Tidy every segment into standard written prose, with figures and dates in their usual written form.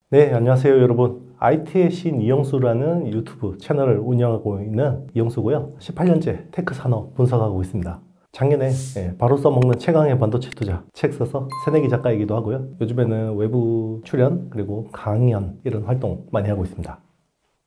네, 안녕하세요, 여러분. IT의 신 이영수라는 유튜브 채널을 운영하고 있는 이영수고요. 18년째 테크 산업 분석하고 있습니다. 작년에 바로 써먹는 최강의 반도체 투자 책 써서 새내기 작가이기도 하고요. 요즘에는 외부 출연 그리고 강연 이런 활동 많이 하고 있습니다.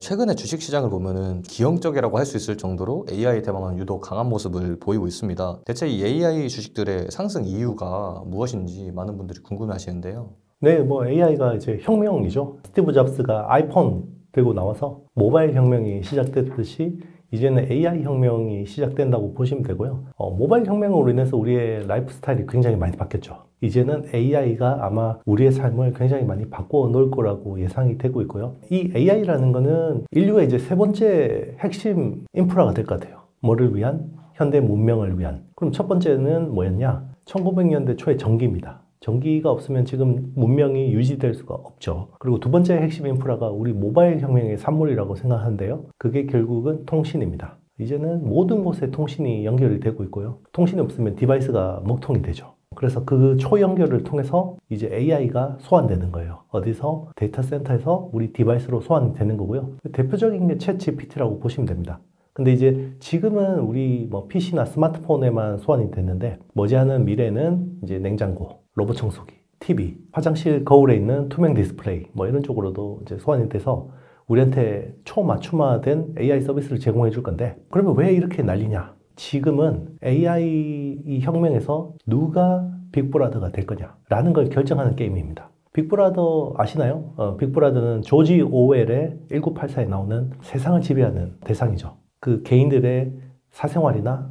최근에 주식시장을 보면은 기형적이라고 할 수 있을 정도로 AI 대망은 유독 강한 모습을 보이고 있습니다. 대체 이 AI 주식들의 상승 이유가 무엇인지 많은 분들이 궁금해 하시는데요. 네, AI가 이제 혁명이죠. 스티브 잡스가 아이폰 들고 나와서 모바일 혁명이 시작됐듯이 이제는 AI 혁명이 시작된다고 보시면 되고요. 모바일 혁명으로 인해서 우리의 라이프 스타일이 굉장히 많이 바뀌었죠. 이제는 AI가 아마 우리의 삶을 굉장히 많이 바꿔 놓을 거라고 예상이 되고 있고요. 이 AI라는 거는 인류의 이제 세 번째 핵심 인프라가 될 것 같아요. 뭐를 위한? 현대 문명을 위한. 그럼 첫 번째는 뭐였냐? 1900년대 초의 전기입니다. 전기가 없으면 지금 문명이 유지될 수가 없죠. 그리고 두 번째 핵심 인프라가 우리 모바일 혁명의 산물이라고 생각하는데요. 그게 결국은 통신입니다. 이제는 모든 곳에 통신이 연결이 되고 있고요. 통신이 없으면 디바이스가 먹통이 되죠. 그래서 그 초연결을 통해서 이제 AI가 소환되는 거예요. 어디서? 데이터 센터에서 우리 디바이스로 소환이 되는 거고요. 대표적인 게 챗 GPT라고 보시면 됩니다. 근데 이제 지금은 우리 PC나 스마트폰에만 소환이 됐는데 머지않은 미래는 이제 냉장고, 로봇 청소기, TV, 화장실 거울에 있는 투명 디스플레이 이런 쪽으로도 이제 소환이 돼서 우리한테 초맞춤화된 AI 서비스를 제공해 줄 건데 그러면 왜 이렇게 난리냐? 지금은 AI 혁명에서 누가 빅브라더가 될 거냐라는 걸 결정하는 게임입니다. 빅브라더 아시나요? 빅브라더는 조지 오웰의 1984에 나오는 세상을 지배하는 대상이죠. 그 개인들의 사생활이나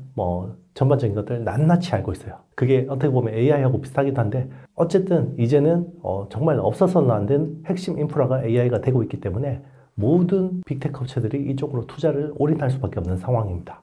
전반적인 것들을 낱낱이 알고 있어요. 그게 어떻게 보면 AI하고 비슷하기도 한데 어쨌든 이제는 정말 없어서는 안 된 핵심 인프라가 AI가 되고 있기 때문에 모든 빅테크 업체들이 이쪽으로 투자를 올인할 수밖에 없는 상황입니다.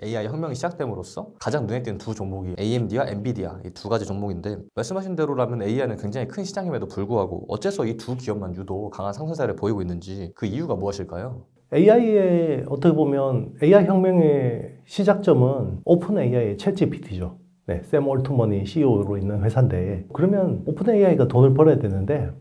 AI 혁명이 시작됨으로써 가장 눈에 띄는 두 종목이 AMD와 엔비디아 이 두 가지 종목인데 말씀하신 대로라면 AI는 굉장히 큰 시장임에도 불구하고 어째서 이 두 기업만 유독 강한 상승세를 보이고 있는지 그 이유가 무엇일까요? AI의 어떻게 보면 AI 혁명의 시작점은 오픈 AI의 챗 GPT죠. 네, 샘 올트먼이 CEO로 있는 회사인데 그러면 오픈 AI가 돈을 벌어야 되는데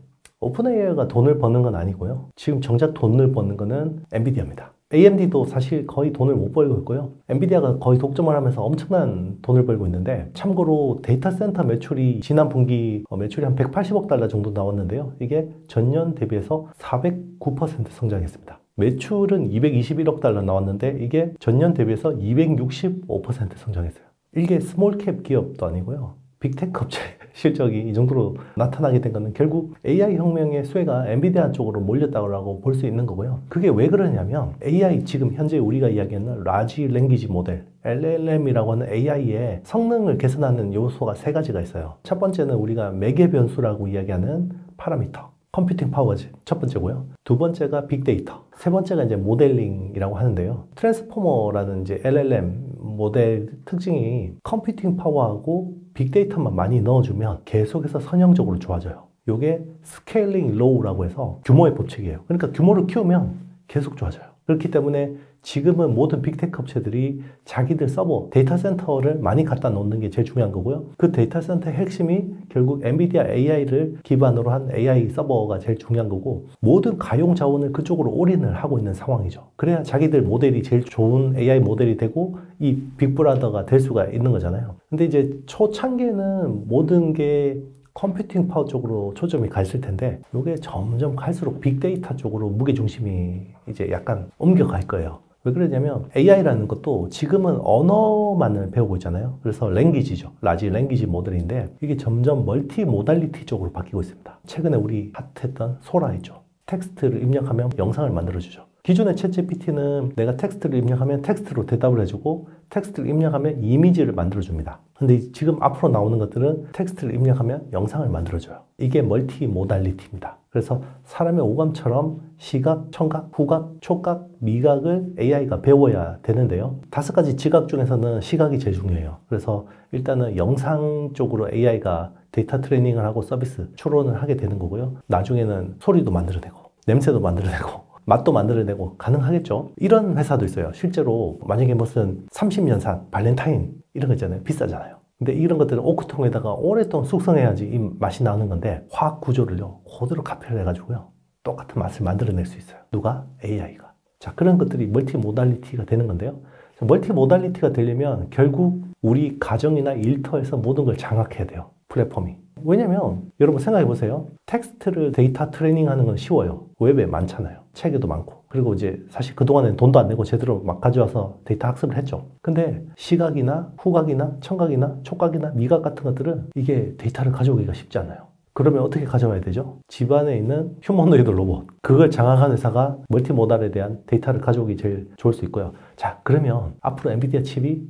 오픈 AI가 돈을 버는 건 아니고요. 지금 정작 돈을 버는 거는 엔비디아입니다. AMD도 사실 거의 돈을 못 벌고 있고요. 엔비디아가 거의 독점을 하면서 엄청난 돈을 벌고 있는데 참고로 데이터 센터 매출이 지난 분기 매출이 한 180억 달러 정도 나왔는데요. 이게 전년 대비해서 409% 성장했습니다. 매출은 221억 달러 나왔는데 이게 전년 대비해서 265% 성장했어요. 이게 스몰캡 기업도 아니고요. 빅테크 업체 실적이 이 정도로 나타나게 된 것은 결국 AI 혁명의 쇠가 엔비디아 쪽으로 몰렸다고 볼 수 있는 거고요. 그게 왜 그러냐면 AI 지금 현재 우리가 이야기하는 라지 랭귀지 모델 LLM이라고 하는 AI의 성능을 개선하는 요소가 세 가지가 있어요. 첫 번째는 우리가 매개 변수라고 이야기하는 파라미터. 컴퓨팅 파워지 첫 번째고요. 두 번째가 빅데이터. 세 번째가 이제 모델링이라고 하는데요. 트랜스포머라는 이제 LLM 모델 특징이 컴퓨팅 파워하고 빅데이터만 많이 넣어주면 계속해서 선형적으로 좋아져요. 이게 스케일링 로우라고 해서 규모의 법칙이에요. 그러니까 규모를 키우면 계속 좋아져요. 그렇기 때문에 지금은 모든 빅테크 업체들이 자기들 서버, 데이터 센터를 많이 갖다 놓는 게 제일 중요한 거고요. 그 데이터 센터의 핵심이 결국 엔비디아 AI를 기반으로 한 AI 서버가 제일 중요한 거고 모든 가용 자원을 그쪽으로 올인을 하고 있는 상황이죠. 그래야 자기들 모델이 제일 좋은 AI 모델이 되고 이 빅브라더가 될 수가 있는 거잖아요. 근데 이제 초창기에는 모든 게 컴퓨팅 파워 쪽으로 초점이 가 있을 텐데 이게 점점 갈수록 빅데이터 쪽으로 무게중심이 이제 약간 옮겨갈 거예요. 왜 그러냐면 AI라는 것도 지금은 언어만을 배우고 있잖아요. 그래서 랭귀지죠. 라지 랭귀지 모델인데 이게 점점 멀티 모달리티 쪽으로 바뀌고 있습니다. 최근에 우리 핫했던 소라 있죠. 텍스트를 입력하면 영상을 만들어주죠. 기존의 챗GPT는 내가 텍스트를 입력하면 텍스트로 대답을 해주고 텍스트를 입력하면 이미지를 만들어줍니다. 근데 지금 앞으로 나오는 것들은 텍스트를 입력하면 영상을 만들어줘요. 이게 멀티 모달리티입니다. 그래서 사람의 오감처럼 시각, 청각, 후각, 촉각, 미각을 AI가 배워야 되는데요. 5가지 지각 중에서는 시각이 제일 중요해요. 그래서 일단은 영상 쪽으로 AI가 데이터 트레이닝을 하고 서비스 추론을 하게 되는 거고요. 나중에는 소리도 만들어내고 냄새도 만들어내고 맛도 만들어내고 가능하겠죠. 이런 회사도 있어요. 실제로 만약에 무슨 30년산 발렌타인 이런 거 있잖아요. 비싸잖아요. 근데 이런 것들은 오크통에다가 오랫동안 숙성해야지 이 맛이 나는 건데 화학 구조를요 그대로 카피를 해가지고요 똑같은 맛을 만들어낼 수 있어요. 누가? AI가. 자, 그런 것들이 멀티 모달리티가 되는 건데요. 멀티 모달리티가 되려면 결국 우리 가정이나 일터에서 모든 걸 장악해야 돼요. 플랫폼이. 왜냐면 여러분 생각해 보세요. 텍스트를 데이터 트레이닝 하는 건 쉬워요. 웹에 많잖아요. 책에도 많고. 그리고 이제 사실 그동안엔 돈도 안 내고 제대로 막 가져와서 데이터 학습을 했죠. 근데 시각이나 후각이나 청각이나 촉각이나 미각 같은 것들은 이게 데이터를 가져오기가 쉽지 않아요. 그러면 어떻게 가져와야 되죠? 집안에 있는 휴머노이드 로봇. 그걸 장악한 회사가 멀티모달에 대한 데이터를 가져오기 제일 좋을 수 있고요. 자, 그러면 앞으로 엔비디아 칩이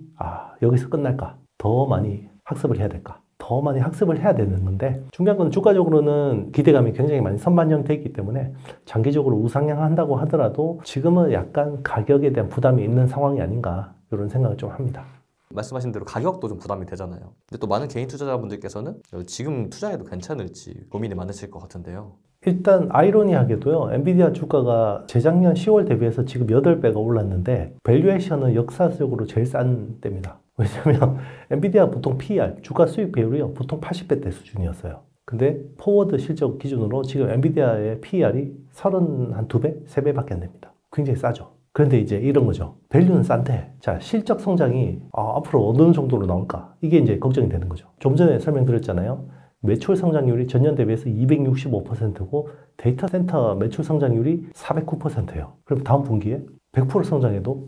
여기서 끝날까? 더 많이 학습을 해야 될까? 더 많이 학습을 해야 되는 건데 중요한 건 주가적으로는 기대감이 굉장히 많이 선반영되어 있기 때문에 장기적으로 우상향한다고 하더라도 지금은 약간 가격에 대한 부담이 있는 상황이 아닌가 이런 생각을 좀 합니다. 말씀하신 대로 가격도 좀 부담이 되잖아요. 근데 또 많은 개인 투자자분들께서는 지금 투자해도 괜찮을지 고민이 많으실 것 같은데요. 일단 아이러니하게도요. 엔비디아 주가가 재작년 10월 대비해서 지금 8배가 올랐는데 밸류에이션은 역사적으로 제일 싼 때입니다. 왜냐면 엔비디아 보통 PER, 주가 수익 비율이요. 보통 80배대 수준이었어요. 근데 포워드 실적 기준으로 지금 엔비디아의 PER이 32배, 3배밖에 안 됩니다. 굉장히 싸죠. 그런데 이제 이런 거죠. 밸류는 싼데, 자, 실적 성장이 앞으로 어느 정도로 나올까? 이게 이제 걱정이 되는 거죠. 좀 전에 설명드렸잖아요. 매출 성장률이 전년 대비해서 265%고 데이터 센터 매출 성장률이 409%예요. 그럼 다음 분기에 100% 성장해도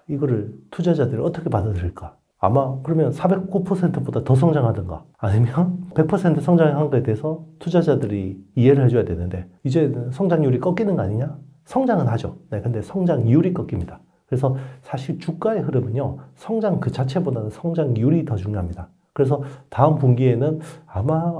이거를 투자자들이 어떻게 받아들일까? 아마 그러면 409%보다 더 성장하든가 아니면 100% 성장한 거에 대해서 투자자들이 이해를 해줘야 되는데 이제 성장률이 꺾이는 거 아니냐? 성장은 하죠. 네, 근데 성장률이 꺾입니다. 그래서 사실 주가의 흐름은요, 성장 그 자체보다는 성장률이 더 중요합니다. 그래서 다음 분기에는 아마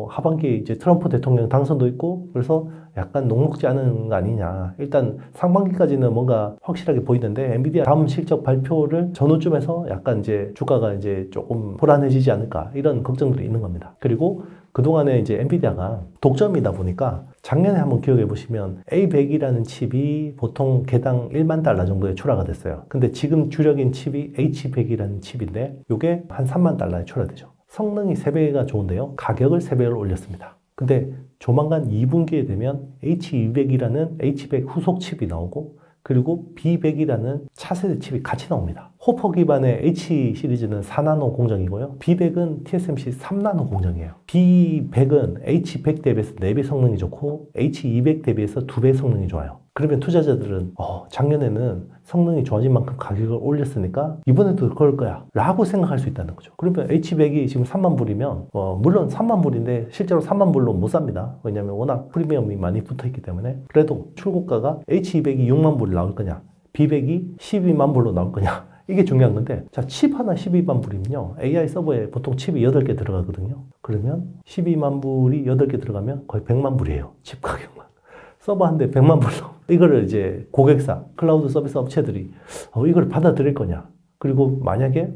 하반기에 이제 트럼프 대통령 당선도 있고 그래서 약간 녹록지 않은 거 아니냐. 일단 상반기까지는 뭔가 확실하게 보이는데 엔비디아 다음 실적 발표를 전후쯤에서 약간 이제 주가가 이제 조금 불안해지지 않을까 이런 걱정들이 있는 겁니다. 그리고 그동안에 이제 엔비디아가 독점이다 보니까 작년에 한번 기억해 보시면 A100이라는 칩이 보통 개당 1만 달러 정도에 출하가 됐어요. 근데 지금 주력인 칩이 H100이라는 칩인데 이게 한 3만 달러에 출하되죠. 성능이 3배가 좋은데요. 가격을 3배로 올렸습니다. 근데 조만간 2분기에 되면 H200이라는 H100 후속 칩이 나오고 그리고 B100이라는 차세대 칩이 같이 나옵니다. 호퍼 기반의 H 시리즈는 4나노 공정이고요. B100은 TSMC 3나노 공정이에요. B100은 H100 대비해서 4배 성능이 좋고 H200 대비해서 2배 성능이 좋아요. 그러면 투자자들은 작년에는 성능이 좋아진 만큼 가격을 올렸으니까 이번에도 그럴 거야 라고 생각할 수 있다는 거죠. 그러면 H100이 지금 3만 불이면 물론 3만 불인데 실제로 3만 불로 못 삽니다. 왜냐하면 워낙 프리미엄이 많이 붙어있기 때문에. 그래도 출고가가 H200이 6만 불이 나올 거냐 B100이 12만 불로 나올 거냐 이게 중요한 건데, 자, 칩 하나 12만 불이면요, AI 서버에 보통 칩이 8개 들어가거든요. 그러면 12만 불이 8개 들어가면 거의 100만 불이에요. 칩 가격만. 서버 한 대 100만 불로. 이거를 이제 고객사, 클라우드 서비스 업체들이 이걸 받아들일 거냐. 그리고 만약에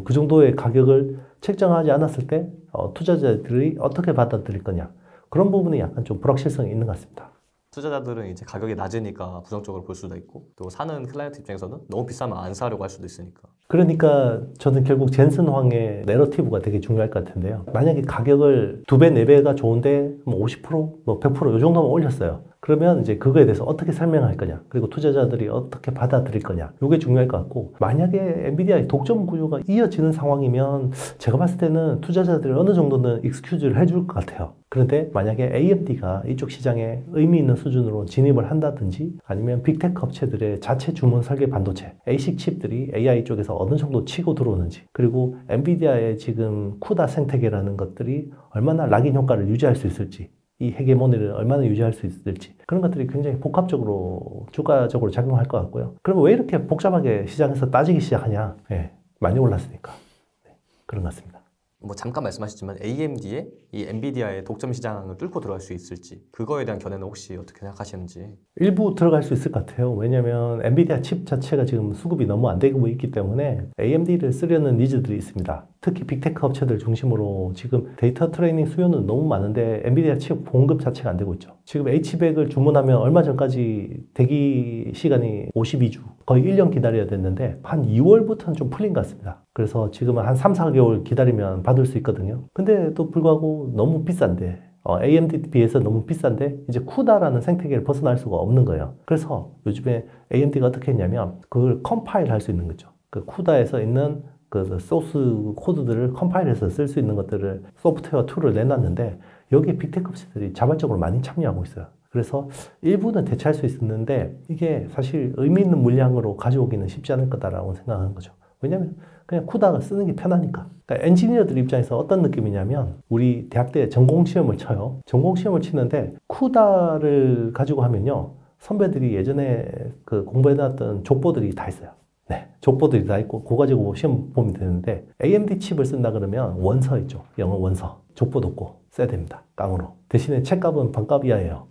그 정도의 가격을 책정하지 않았을 때 투자자들이 어떻게 받아들일 거냐. 그런 부분이 약간 좀 불확실성이 있는 것 같습니다. 투자자들은 이제 가격이 낮으니까 부정적으로 볼 수도 있고 또 사는 클라이언트 입장에서는 너무 비싸면 안 사려고 할 수도 있으니까. 그러니까 저는 결국 젠슨 황의 내러티브가 되게 중요할 것 같은데요. 만약에 가격을 2배, 4배가 좋은데 뭐 50%, 뭐 100% 이 정도만 올렸어요. 그러면 이제 그거에 대해서 어떻게 설명할 거냐, 그리고 투자자들이 어떻게 받아들일 거냐, 이게 중요할 것 같고, 만약에 엔비디아의 독점 구조가 이어지는 상황이면 제가 봤을 때는 투자자들이 어느 정도는 익스큐즈를 해줄 것 같아요. 그런데 만약에 AMD가 이쪽 시장에 의미 있는 수준으로 진입을 한다든지 아니면 빅테크 업체들의 자체 주문 설계 반도체, ASIC 칩들이 AI 쪽에서 어느 정도 치고 들어오는지, 그리고 엔비디아의 지금 쿠다 생태계라는 것들이 얼마나 락인 효과를 유지할 수 있을지, 이 헤게모니를 얼마나 유지할 수 있을지, 그런 것들이 굉장히 복합적으로 주가적으로 작용할 것 같고요. 그러면 왜 이렇게 복잡하게 시장에서 따지기 시작하냐? 많이 올랐으니까. 그런 것 같습니다. 뭐 잠깐 말씀하셨지만 AMD의 이 엔비디아의 독점 시장을 뚫고 들어갈 수 있을지, 그거에 대한 견해는 혹시 어떻게 생각하시는지? 일부 들어갈 수 있을 것 같아요. 왜냐하면 엔비디아 칩 자체가 지금 수급이 너무 안 되고 있기 때문에 AMD를 쓰려는 니즈들이 있습니다. 특히 빅테크 업체들 중심으로 지금 데이터 트레이닝 수요는 너무 많은데 엔비디아 칩 공급 자체가 안 되고 있죠. 지금 H100을 주문하면 얼마 전까지 대기 시간이 52주, 거의 1년 기다려야 됐는데 한 2월부터는 좀 풀린 것 같습니다. 그래서 지금은 한 3, 4개월 기다리면 받을 수 있거든요. 근데 또 불구하고 너무 비싼데 AMD에 비해서 너무 비싼데 이제 쿠다라는 생태계를 벗어날 수가 없는 거예요. 그래서 요즘에 AMD가 어떻게 했냐면 그걸 컴파일 할 수 있는 거죠. 그 쿠다에서 있는 그 소스 코드들을 컴파일해서 쓸 수 있는 것들을 소프트웨어 툴을 내놨는데 여기에 빅테크 업체들이 자발적으로 많이 참여하고 있어요. 그래서 일부는 대체할 수 있었는데 이게 사실 의미 있는 물량으로 가져오기는 쉽지 않을 거다라고 생각하는 거죠. 왜냐면 그냥 쿠다가 쓰는 게 편하니까. 그러니까 엔지니어들 입장에서 어떤 느낌이냐면 우리 대학 때 전공시험을 쳐요. 전공시험을 치는데 쿠다를 가지고 하면요. 선배들이 예전에 그 공부해놨던 족보들이 다 있어요. 네, 족보들이 다 있고 그거 가지고 시험 보면 되는데 AMD 칩을 쓴다 그러면 원서 있죠. 영어 원서. 족보도 없고 써야 됩니다. 깡으로. 대신에 책값은 반값 이하예요.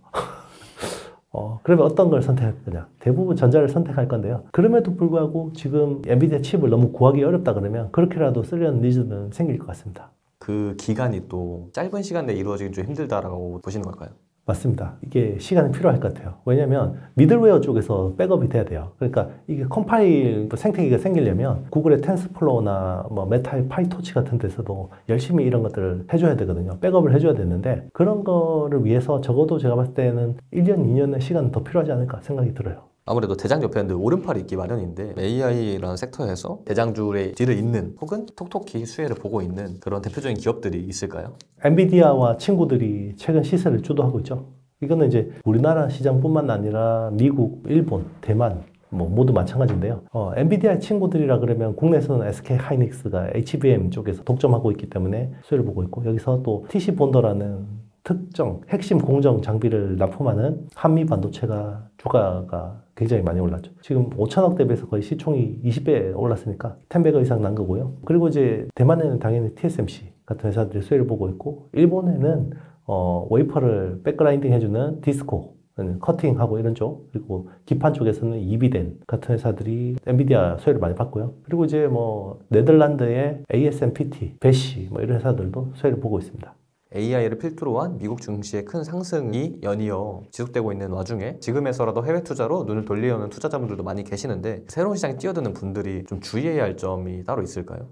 그러면 어떤 걸 선택할 거냐? 대부분 전자를 선택할 건데요. 그럼에도 불구하고 지금 엔비디아 칩을 너무 구하기 어렵다 그러면 그렇게라도 쓰려는 니즈는 생길 것 같습니다. 그 기간이 또 짧은 시간 내에 이루어지기 좀 힘들다라고 보시는 걸까요? 맞습니다. 이게 시간이 필요할 것 같아요. 왜냐하면 미들웨어 쪽에서 백업이 돼야 돼요. 그러니까 이게 컴파일 생태계가 생기려면 구글의 텐스플로우나 뭐 메타의 파이토치 같은 데서도 열심히 이런 것들을 해줘야 되거든요. 백업을 해줘야 되는데 그런 거를 위해서 적어도 제가 봤을 때는 1년, 2년의 시간은 더 필요하지 않을까 생각이 들어요. 아무래도 대장 옆에 늘 오른팔이 있기 마련인데 AI라는 섹터에서 대장주의 뒤를 잇는 혹은 톡톡히 수혜를 보고 있는 그런 대표적인 기업들이 있을까요? 엔비디아와 친구들이 최근 시세를 주도하고 있죠. 이거는 이제 우리나라 시장뿐만 아니라 미국, 일본, 대만 뭐 모두 마찬가지인데요. 엔비디아 친구들이라 그러면 국내에서는 SK 하이닉스가 HBM 쪽에서 독점하고 있기 때문에 수혜를 보고 있고 여기서 또 TC 본더라는 특정 핵심 공정 장비를 납품하는 한미 반도체가 주가가 굉장히 많이 올랐죠. 지금 5천억 대비해서 거의 시총이 20배 올랐으니까 10배가 이상 난 거고요. 그리고 이제 대만에는 당연히 TSMC 같은 회사들이 수혜를 보고 있고 일본에는 웨이퍼를 백그라인딩 해주는 디스코 커팅하고 이런 쪽 그리고 기판 쪽에서는 이비덴 같은 회사들이 엔비디아 수혜를 많이 받고요. 그리고 이제 뭐 네덜란드의 ASMPT, 배시 뭐 이런 회사들도 수혜를 보고 있습니다. AI를 필두로 한 미국 증시의 큰 상승이 연이어 지속되고 있는 와중에 지금에서라도 해외 투자로 눈을 돌리려는 투자자분들도 많이 계시는데 새로운 시장에 뛰어드는 분들이 좀 주의해야 할 점이 따로 있을까요?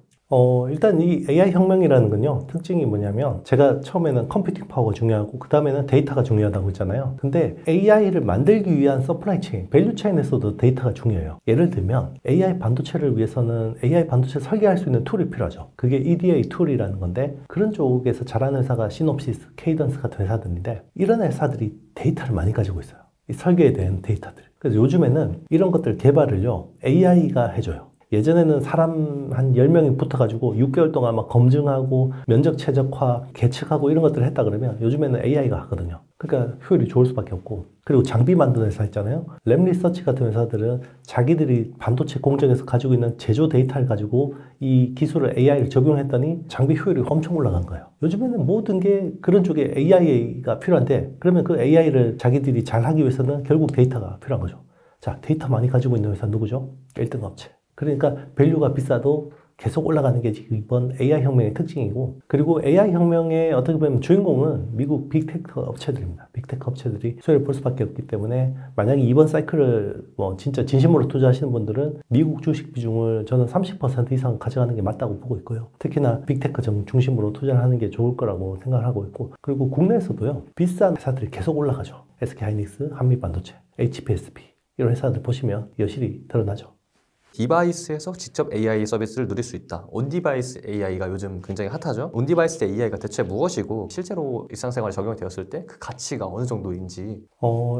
일단 이 AI 혁명이라는 건요, 특징이 뭐냐면, 제가 처음에는 컴퓨팅 파워가 중요하고, 그 다음에는 데이터가 중요하다고 했잖아요. 근데 AI를 만들기 위한 서플라이 체인, 밸류 체인에서도 데이터가 중요해요. 예를 들면, AI 반도체를 위해서는 AI 반도체 설계할 수 있는 툴이 필요하죠. 그게 EDA 툴이라는 건데, 그런 쪽에서 잘하는 회사가 시놉시스, 케이던스 같은 회사들인데, 이런 회사들이 데이터를 많이 가지고 있어요. 이 설계에 대한 데이터들. 그래서 요즘에는 이런 것들 개발을요, AI가 해줘요. 예전에는 사람 한 10명이 붙어가지고 6개월 동안 막 검증하고 면적 최적화, 계측하고 이런 것들을 했다 그러면 요즘에는 AI가 하거든요. 그러니까 효율이 좋을 수밖에 없고. 그리고 장비 만드는 회사 있잖아요. 램리서치 같은 회사들은 자기들이 반도체 공정에서 가지고 있는 제조 데이터를 가지고 이 기술을 AI를 적용했더니 장비 효율이 엄청 올라간 거예요. 요즘에는 모든 게 그런 쪽에 AI가 필요한데 그러면 그 AI를 자기들이 잘 하기 위해서는 결국 데이터가 필요한 거죠. 자, 데이터 많이 가지고 있는 회사 누구죠? 1등 업체. 그러니까 밸류가 비싸도 계속 올라가는 게 지금 이번 AI 혁명의 특징이고 그리고 AI 혁명의 어떻게 보면 주인공은 미국 빅테크 업체들입니다. 빅테크 업체들이 수혜를 볼 수밖에 없기 때문에 만약에 이번 사이클을 뭐 진짜 진심으로 투자하시는 분들은 미국 주식 비중을 저는 30% 이상 가져가는 게 맞다고 보고 있고요. 특히나 빅테크 중심으로 투자를 하는 게 좋을 거라고 생각을 하고 있고 그리고 국내에서도요. 비싼 회사들이 계속 올라가죠. SK하이닉스, 한미반도체, HPSP 이런 회사들 보시면 여실히 드러나죠. 디바이스에서 직접 AI 서비스를 누릴 수 있다. 온디바이스 AI가 요즘 굉장히 핫하죠. 온디바이스 AI가 대체 무엇이고 실제로 일상생활에 적용이 되었을 때 그 가치가 어느 정도인지.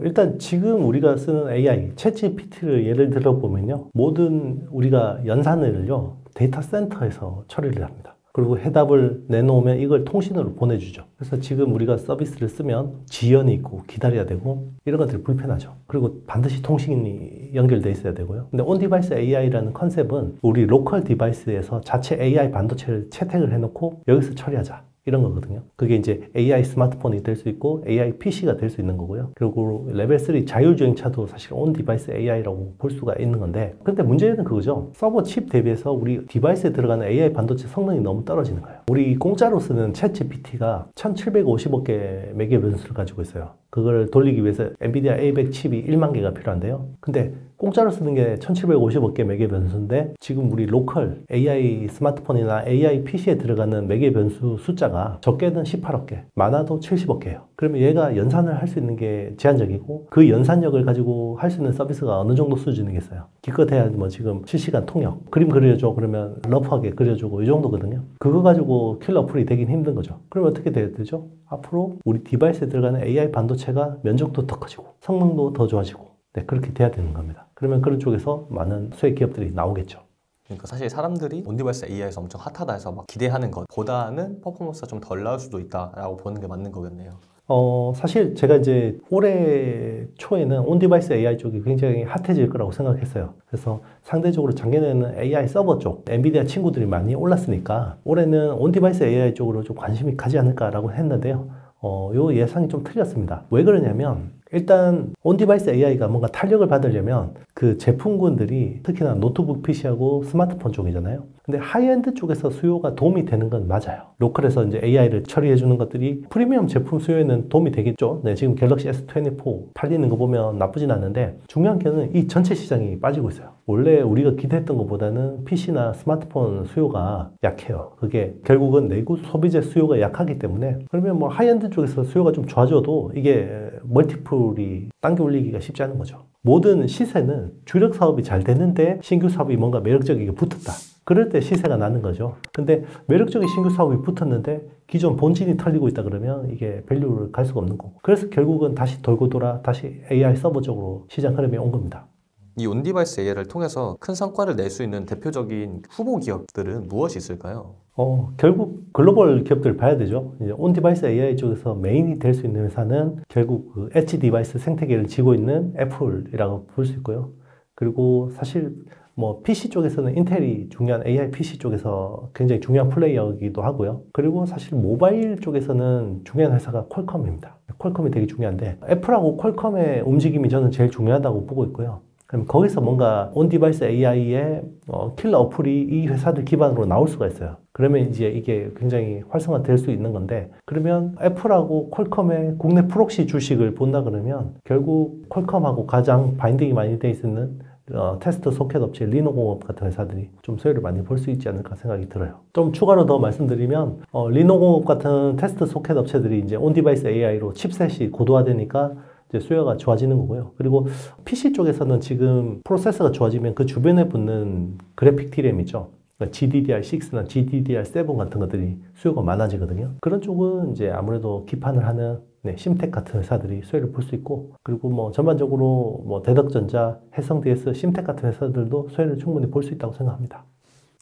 일단 지금 우리가 쓰는 AI, 챗GPT를 예를 들어 보면요. 모든 우리가 연산을요. 데이터 센터에서 처리를 합니다. 그리고 해답을 내놓으면 이걸 통신으로 보내주죠. 그래서 지금 우리가 서비스를 쓰면 지연이 있고 기다려야 되고 이런 것들이 불편하죠. 그리고 반드시 통신이 연결돼 있어야 되고요. 근데 온디바이스 AI라는 컨셉은 우리 로컬 디바이스에서 자체 AI 반도체를 채택을 해놓고 여기서 처리하자. 이런 거거든요. 그게 이제 AI 스마트폰이 될 수 있고 AI PC가 될 수 있는 거고요. 그리고 레벨 3 자율주행차도 사실 온 디바이스 AI라고 볼 수가 있는 건데 근데 문제는 그거죠. 서버 칩 대비해서 우리 디바이스에 들어가는 AI 반도체 성능이 너무 떨어지는 거예요. 우리 공짜로 쓰는 챗GPT가 1750억 개 매개 변수를 가지고 있어요. 그걸 돌리기 위해서 엔비디아 A100 칩이 1만 개가 필요한데요. 근데 공짜로 쓰는 게 1750억 개 매개 변수인데 지금 우리 로컬 AI 스마트폰이나 AI PC에 들어가는 매개 변수 숫자가 적게는 18억 개, 많아도 70억 개예요. 그러면 얘가 연산을 할 수 있는 게 제한적이고 그 연산력을 가지고 할 수 있는 서비스가 어느 정도 수준이겠어요. 기껏해야 뭐 지금 실시간 통역, 그림 그려줘 그러면 러프하게 그려주고 이 정도거든요. 그거 가지고 킬러 어플이 되긴 힘든 거죠. 그러면 어떻게 돼야 되죠? 앞으로 우리 디바이스에 들어가는 AI 반도체가 면적도 더 커지고 성능도 더 좋아지고 네, 그렇게 돼야 되는 겁니다. 그러면 그런 쪽에서 많은 수혜 기업들이 나오겠죠. 그러니까 사실 사람들이 온디바이스 AI에서 엄청 핫하다 해서 막 기대하는 것보다는 퍼포먼스가 좀 덜 나올 수도 있다라고 보는 게 맞는 거겠네요. 사실 제가 이제 올해 초에는 온디바이스 AI 쪽이 굉장히 핫해질 거라고 생각했어요. 그래서 상대적으로 작년에는 AI 서버 쪽, 엔비디아 친구들이 많이 올랐으니까 올해는 온디바이스 AI 쪽으로 좀 관심이 가지 않을까라고 했는데요. 요 예상이 좀 틀렸습니다. 왜 그러냐면 일단 온디바이스 AI가 뭔가 탄력을 받으려면 그 제품군들이 특히나 노트북 PC하고 스마트폰 쪽이잖아요. 근데 하이엔드 쪽에서 수요가 도움이 되는 건 맞아요. 로컬에서 이제 AI를 처리해 주는 것들이 프리미엄 제품 수요에는 도움이 되겠죠. 네, 지금 갤럭시 S24 팔리는 거 보면 나쁘진 않은데 중요한 게는 이 전체 시장이 빠지고 있어요. 원래 우리가 기대했던 것보다는 PC나 스마트폰 수요가 약해요. 그게 결국은 내구 소비재 수요가 약하기 때문에 그러면 뭐 하이엔드 쪽에서 수요가 좀 좋아져도 이게 멀티플이 당겨 올리기가 쉽지 않은 거죠. 모든 시세는 주력 사업이 잘 되는데 신규 사업이 뭔가 매력적이게 붙었다. 그럴 때 시세가 나는 거죠. 근데 매력적인 신규 사업이 붙었는데 기존 본진이 털리고 있다 그러면 이게 밸류를 갈 수가 없는 거고. 그래서 결국은 다시 돌고 돌아 다시 AI 서버 쪽으로 시장 흐름이 온 겁니다. 이 온디바이스 AI를 통해서 큰 성과를 낼 수 있는 대표적인 후보 기업들은 무엇이 있을까요? 결국 글로벌 기업들을 봐야 되죠. 이제 온디바이스 AI 쪽에서 메인이 될 수 있는 회사는 결국 그 엣지 디바이스 생태계를 지고 있는 애플이라고 볼 수 있고요. 그리고 사실 뭐 PC 쪽에서는 인텔이 중요한 AI PC 쪽에서 굉장히 중요한 플레이어이기도 하고요. 그리고 사실 모바일 쪽에서는 중요한 회사가 퀄컴입니다. 퀄컴이 되게 중요한데 애플하고 퀄컴의 움직임이 저는 제일 중요하다고 보고 있고요. 그럼 거기서 뭔가 온디바이스 AI의 킬러 어플이 이 회사들 기반으로 나올 수가 있어요. 그러면 이제 이게 굉장히 활성화될 수 있는 건데 그러면 애플하고 퀄컴의 국내 프록시 주식을 본다 그러면 결국 퀄컴하고 가장 바인딩이 많이 돼 있는 테스트 소켓 업체 리노공업 같은 회사들이 좀 수혜를 많이 볼 수 있지 않을까 생각이 들어요. 좀 추가로 더 말씀드리면 리노공업 같은 테스트 소켓 업체들이 이제 온디바이스 AI로 칩셋이 고도화되니까 이제 수요가 좋아지는 거고요. 그리고 PC 쪽에서는 지금 프로세서가 좋아지면 그 주변에 붙는 그래픽 D램 있죠. 그러니까 GDDR6나 GDDR7 같은 것들이 수요가 많아지거든요. 그런 쪽은 이제 아무래도 기판을 하는 심텍 같은 회사들이 수혜를 볼 수 있고, 그리고 뭐 전반적으로 뭐 대덕전자, 해성DS, 심텍 같은 회사들도 수혜를 충분히 볼 수 있다고 생각합니다.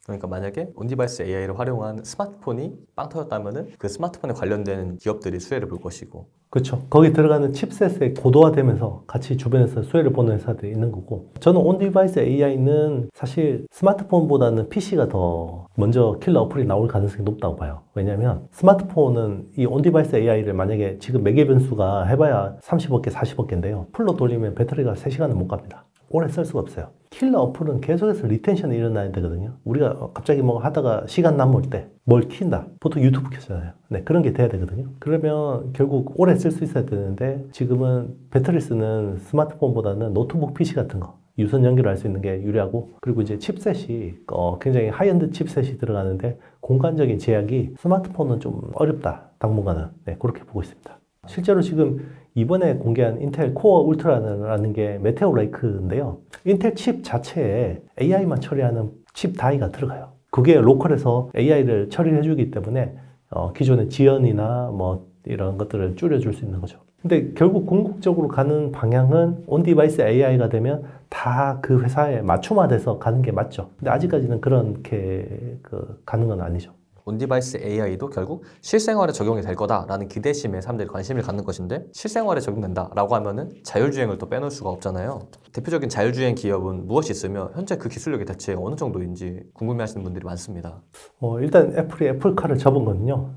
그러니까 만약에 온디바이스 AI를 활용한 스마트폰이 빵 터졌다면은 그 스마트폰에 관련된 기업들이 수혜를 볼 것이고. 그렇죠. 거기 들어가는 칩셋에 고도화되면서 같이 주변에서 수혜를 보는 회사들이 있는 거고, 저는 온디바이스 AI는 사실 스마트폰보다는 PC가 더 먼저 킬러 어플이 나올 가능성이 높다고 봐요. 왜냐하면 스마트폰은 이 온디바이스 AI를 만약에 지금 매개 변수가 해봐야 30억 개, 40억 개인데요. 풀로 돌리면 배터리가 3시간은 못 갑니다. 오래 쓸 수가 없어요. 킬러 어플은 계속해서 리텐션이 일어나야 되거든요. 우리가 갑자기 뭐 하다가 시간 남을 때 뭘 킨다. 보통 유튜브 켜잖아요. 네, 그런 게 돼야 되거든요. 그러면 결국 오래 쓸 수 있어야 되는데 지금은 배터리 쓰는 스마트폰보다는 노트북 PC 같은 거 유선 연결할 수 있는 게 유리하고, 그리고 이제 칩셋이 굉장히 하이엔드 칩셋이 들어가는데 공간적인 제약이 스마트폰은 좀 어렵다. 당분간은. 네, 그렇게 보고 있습니다. 실제로 지금 이번에 공개한 인텔 코어 울트라라는 게 메테오 레이크인데요. 인텔 칩 자체에 AI만 처리하는 칩 다이가 들어가요. 그게 로컬에서 AI를 처리해 주기 때문에 기존의 지연이나 뭐 이런 것들을 줄여줄 수 있는 거죠. 근데 결국 궁극적으로 가는 방향은 온디바이스 AI가 되면 다 그 회사에 맞춤화돼서 가는 게 맞죠. 근데 아직까지는 그렇게 가는 건 아니죠. 온디바이스 AI도 결국 실생활에 적용이 될 거다라는 기대심에 사람들이 관심을 갖는 것인데, 실생활에 적용된다라고 하면은 자율주행을 또 빼놓을 수가 없잖아요. 대표적인 자율주행 기업은 무엇이 있으며 현재 그 기술력이 대체 어느 정도인지 궁금해하시는 분들이 많습니다. 일단 애플이 애플카를 접은 거는요.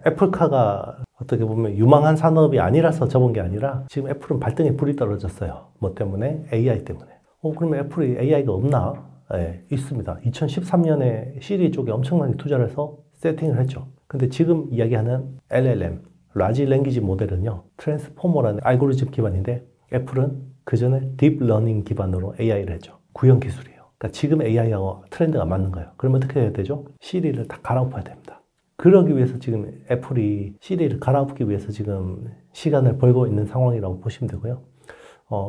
애플카가 어떻게 보면 유망한 산업이 아니라서 접은 게 아니라 지금 애플은 발등에 불이 떨어졌어요. 뭐 때문에? AI 때문에. 그러면 애플이 AI가 없나? 네, 있습니다. 2013년에 시리 쪽에 엄청나게 투자를 해서 세팅을 했죠. 근데 지금 이야기하는 LLM, 라지 랭귀지 모델은요, 트랜스포머라는 알고리즘 기반인데 애플은 그 전에 딥러닝 기반으로 AI를 했죠. 구형 기술이에요. 그러니까 지금 AI하고 트렌드가 맞는 거예요. 그러면 어떻게 해야 되죠? 시리를 다 갈아엎어야 됩니다. 그러기 위해서 지금 애플이 시리를 갈아엎기 위해서 지금 시간을 벌고 있는 상황이라고 보시면 되고요.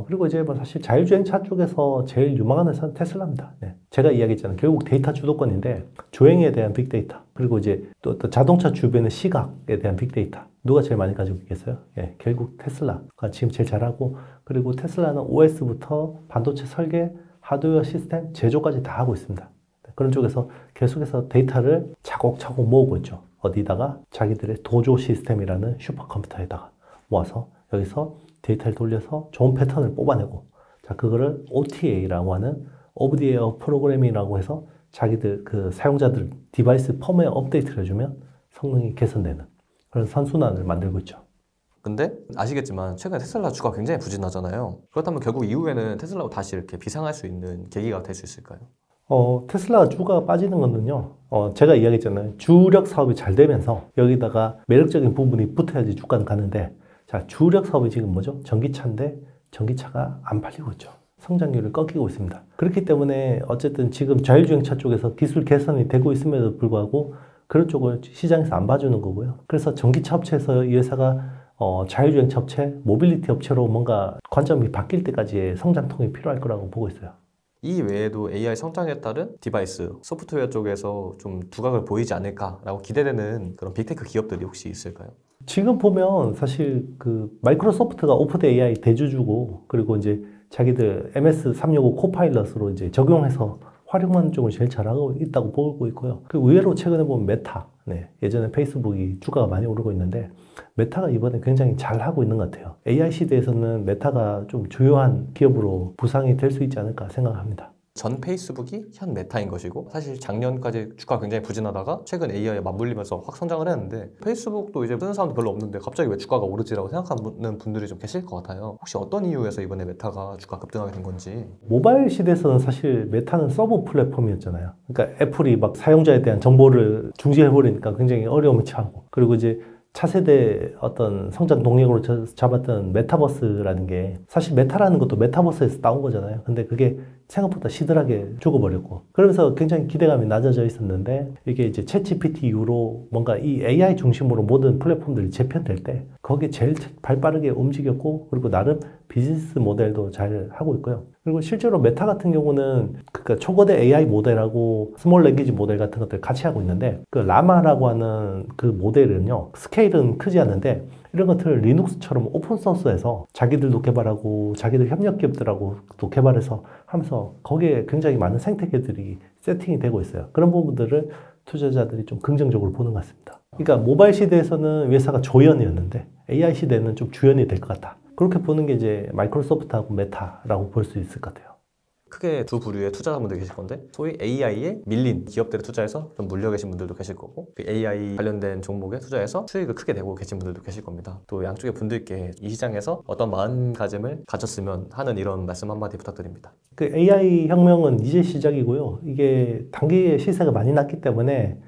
그리고 이제 뭐 사실 자율주행차 쪽에서 제일 유망한 회사는 테슬라입니다. 네. 제가 이야기했잖아요. 결국 데이터 주도권인데 주행에 대한 빅데이터, 그리고 이제 또 자동차 주변의 시각에 대한 빅데이터, 누가 제일 많이 가지고 있겠어요? 예, 결국 테슬라가 지금 제일 잘하고, 그리고 테슬라는 OS부터 반도체 설계, 하드웨어 시스템, 제조까지 다 하고 있습니다. 그런 쪽에서 계속해서 데이터를 차곡차곡 모으고 있죠. 어디다가? 자기들의 도조 시스템이라는 슈퍼컴퓨터에다가 모아서 여기서 데이터를 돌려서 좋은 패턴을 뽑아내고, 자, 그거를 OTA라고 하는 Over the Air 프로그래밍이라고 해서 자기들 그 사용자들 디바이스 펌웨어 업데이트를 해주면 성능이 개선되는 그런 선순환을 만들고 있죠. 근데 아시겠지만 최근에 테슬라 주가가 굉장히 부진하잖아요. 그렇다면 결국 이후에는 테슬라가 다시 이렇게 비상할 수 있는 계기가 될 수 있을까요? 테슬라 주가가 빠지는 거는요, 제가 이야기했잖아요. 주력 사업이 잘 되면서 여기다가 매력적인 부분이 붙어야지 주가는 가는데, 자, 주력 사업이 지금 뭐죠? 전기차인데 전기차가 안 팔리고 있죠. 성장률을 꺾이고 있습니다. 그렇기 때문에 어쨌든 지금 자율주행차 쪽에서 기술 개선이 되고 있음에도 불구하고 그런 쪽을 시장에서 안 봐주는 거고요. 그래서 전기차 업체에서 이 회사가 자율주행차 업체, 모빌리티 업체로 뭔가 관점이 바뀔 때까지의 성장통이 필요할 거라고 보고 있어요. 이 외에도 AI 성장에 따른 디바이스, 소프트웨어 쪽에서 좀 두각을 보이지 않을까라고 기대되는 그런 빅테크 기업들이 혹시 있을까요? 지금 보면 사실 그 마이크로소프트가 오픈 AI 대주주고, 그리고 이제 자기들 MS365 코파일럿으로 이제 적용해서 활용하는 쪽을 제일 잘하고 있다고 보고 있고요. 그 의외로 최근에 보면 메타, 예전에 페이스북이 주가가 많이 오르고 있는데 메타가 이번에 굉장히 잘하고 있는 것 같아요. AI 시대에서는 메타가 좀 주요한 기업으로 부상이 될 수 있지 않을까 생각합니다. 전 페이스북이 현 메타인 것이고, 사실 작년까지 주가가 굉장히 부진하다가 최근 AI에 맞물리면서 확 성장을 했는데, 페이스북도 이제 쓰는 사람도 별로 없는데 갑자기 왜 주가가 오르지라고 생각하는 분들이 좀 계실 것 같아요. 혹시 어떤 이유에서 이번에 메타가 주가 급등하게 된 건지. 모바일 시대에서는 사실 메타는 서브 플랫폼이었잖아요. 그러니까 애플이 막 사용자에 대한 정보를 중지해버리니까 굉장히 어려움을 처하고, 그리고 이제 차세대 어떤 성장 동력으로 잡았던 메타버스라는 게, 사실 메타라는 것도 메타버스에서 따온 거잖아요. 근데 그게 생각보다 시들하게 죽어버렸고, 그러면서 굉장히 기대감이 낮아져 있었는데, 이게 이제 챗GPT 이후로 뭔가 이 AI 중심으로 모든 플랫폼들이 재편될 때 거기에 제일 발빠르게 움직였고, 그리고 나름 비즈니스 모델도 잘 하고 있고요. 그리고 실제로 메타 같은 경우는 그러니까 초거대 AI 모델하고 스몰 랭귀지 모델 같은 것들 같이 하고 있는데, 그 라마라고 하는 그 모델은요, 스케일은 크지 않은데 이런 것들을 리눅스처럼 오픈소스에서 자기들도 개발하고 자기들 협력 기업들하고 또 개발해서 하면서 거기에 굉장히 많은 생태계들이 세팅이 되고 있어요. 그런 부분들을 투자자들이 좀 긍정적으로 보는 것 같습니다. 그러니까 모바일 시대에서는 회사가 조연이었는데 AI 시대는 좀 주연이 될 것 같다. 그렇게 보는 게 이제 마이크로소프트하고 메타라고 볼 수 있을 것 같아요. 크게 두 부류의 투자자분들 계실 건데, 소위 AI에 밀린 기업들에 투자해서 좀 물려 계신 분들도 계실 거고, 그 AI 관련된 종목에 투자해서 수익을 크게 내고 계신 분들도 계실 겁니다. 또 양쪽의 분들께 이 시장에서 어떤 마음가짐을 가졌으면 하는 이런 말씀 한마디 부탁드립니다. 그 AI 혁명은 이제 시작이고요. 이게 단기에 시세가 많이 났기 때문에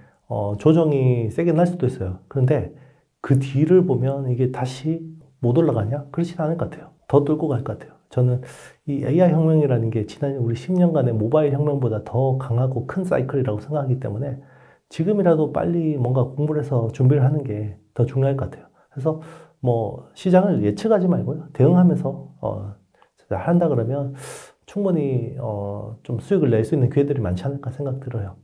조정이 세게 날 수도 있어요. 그런데 그 뒤를 보면 이게 다시 못 올라가냐? 그렇진 않을 것 같아요. 더 뚫고 갈 것 같아요. 저는 이 AI 혁명이라는 게 지난 우리 10년간의 모바일 혁명보다 더 강하고 큰 사이클이라고 생각하기 때문에 지금이라도 빨리 뭔가 공부를 해서 준비를 하는 게 더 중요할 것 같아요. 그래서 뭐 시장을 예측하지 말고요. 대응하면서 한다 그러면 충분히 좀 수익을 낼 수 있는 기회들이 많지 않을까 생각 들어요.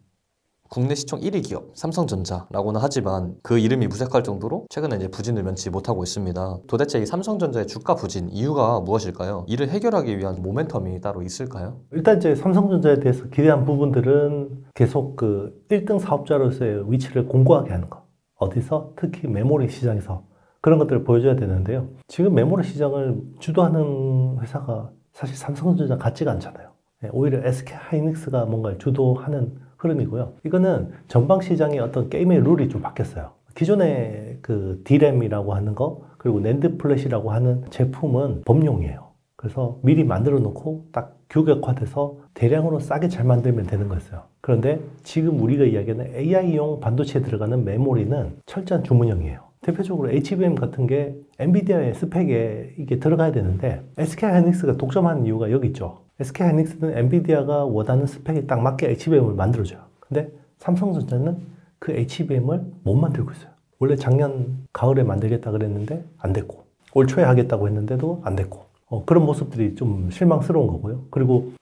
국내 시총 1위 기업 삼성전자라고는 하지만 그 이름이 무색할 정도로 최근에 이제 부진을 면치 못하고 있습니다. 도대체 이 삼성전자의 주가 부진 이유가 무엇일까요? 이를 해결하기 위한 모멘텀이 따로 있을까요? 일단 이제 삼성전자에 대해서 기대한 부분들은 계속 그 1등 사업자로서의 위치를 공고하게 하는 거. 어디서? 특히 메모리 시장에서 그런 것들을 보여줘야 되는데요. 지금 메모리 시장을 주도하는 회사가 사실 삼성전자 같지가 않잖아요. 오히려 SK하이닉스가 뭔가 주도하는 흐름이고요. 이거는 전방 시장의 어떤 게임의 룰이 좀 바뀌었어요. 기존의 그 D램이라고 하는 거, 그리고 낸드 플래시라고 하는 제품은 범용이에요. 그래서 미리 만들어 놓고 딱 규격화돼서 대량으로 싸게 잘 만들면 되는 거였어요. 그런데 지금 우리가 이야기하는 AI용 반도체에 들어가는 메모리는 철저한 주문형이에요. 대표적으로 HBM 같은 게 엔비디아의 스펙에 이게 들어가야 되는데 SK하이닉스가 독점하는 이유가 여기 있죠. SK하이닉스는 엔비디아가 원하는 스펙에 딱 맞게 HBM을 만들어줘요. 근데 삼성전자는 그 HBM을 못 만들고 있어요. 원래 작년 가을에 만들겠다 그랬는데 안 됐고, 올 초에 하겠다고 했는데도 안 됐고, 그런 모습들이 좀 실망스러운 거고요. 그리고